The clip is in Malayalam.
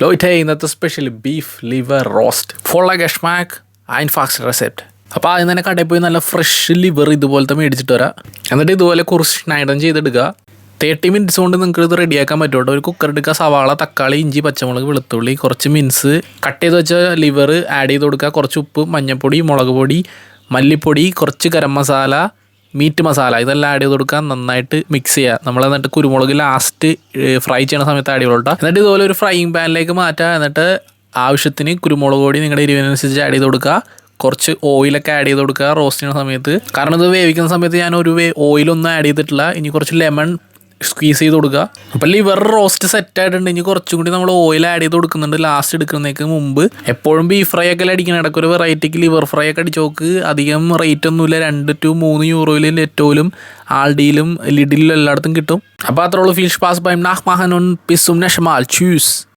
Leute, ഇന്നത്തെ special beef liver roast follow ഗഷ്മാക് einfach റെസിപ്റ്റ്. അപ്പോൾ ആദ്യം തന്നെ കടയിൽ പോയി നല്ല ഫ്രഷ് ലിവർ ഇതുപോലത്തെ മേടിച്ചിട്ട് വരാം. എന്നിട്ട് ഇതുപോലെ കുറച്ച് സ്നൈഡൻ ചെയ്തെടുക്കുക. 30 മിനിറ്റ്സ് കൊണ്ട് നിങ്ങൾക്ക് ഇത് റെഡിയാക്കാൻ പറ്റുമോ. ഒരു കുക്കർ എടുക്കുക, സവാള, തക്കാളി, ഇഞ്ചി, പച്ചമുളക്, വെളുത്തുള്ളി, കുറച്ച് മിൻസ്, കട്ട് ചെയ്ത് വെച്ച ലിവർ ആഡ് ചെയ്ത് കൊടുക്കുക. കുറച്ച് ഉപ്പ്, മഞ്ഞൾപ്പൊടി, മുളക് പൊടി, മല്ലിപ്പൊടി, കുറച്ച് ഗരം മസാല, മീറ്റ് മസാല ഇതെല്ലാം ആഡ് ചെയ്ത് കൊടുക്കുക. നന്നായിട്ട് മിക്സ് ചെയ്യുക. നമ്മൾ എന്നിട്ട് കുരുമുളക് ലാസ്റ്റ് ഫ്രൈ ചെയ്യുന്ന സമയത്ത് ആഡ് ചെയ്തോളൂ. എന്നിട്ട് ഇതുപോലെ ഒരു ഫ്രൈയിങ് പാനിലേക്ക് മാറ്റുക. എന്നിട്ട് ആവശ്യത്തിന് കുരുമുളക് പൊടി നിങ്ങളുടെ എരിവിനനുസരിച്ച് ആഡ് ചെയ്ത് കൊടുക്കുക. കുറച്ച് ഓയിലൊക്കെ ആഡ് ചെയ്ത് കൊടുക്കുക റോസ്റ്റ് ചെയ്യുന്ന സമയത്ത്. കാരണം ഇത് വേവിക്കുന്ന സമയത്ത് ഞാൻ ഓയിലൊന്നും ആഡ് ചെയ്തിട്ടില്ല. ഇനി കുറച്ച് ലെമൺ സ്ക്വീസ് ചെയ്ത് കൊടുക്കുക. അപ്പോൾ ലിവർ റോസ്റ്റ് സെറ്റ് ആയിട്ടുണ്ട്. ഇനി കുറച്ചും കൂടി നമ്മൾ ഓയിൽ ആഡ് ചെയ്ത് കൊടുക്കുന്നുണ്ട് ലാസ്റ്റ് എടുക്കുന്നതിന് മുമ്പ്. എപ്പോഴും ബീഫ് ഫ്രൈ ഒക്കെ അടിക്കണം. ഇടയ്ക്ക് ഒരു വെറൈറ്റിക്ക് ലിവർ ഫ്രൈ ഒക്കെ അടിച്ച് നോക്ക്. അധികം റേറ്റ് ഒന്നുമില്ല. 2 to 3 യൂറോയിൽ നെറ്റോയിലും ആൾഡിയിലും ലിഡിലും എല്ലായിടത്തും കിട്ടും. അപ്പോൾ അത്രേ ഉള്ളൂ. ഫീൽ സ്പാസ് ബൈം നാഹ് മാഹൻ und bis zum nächsten Mal. Tschüss.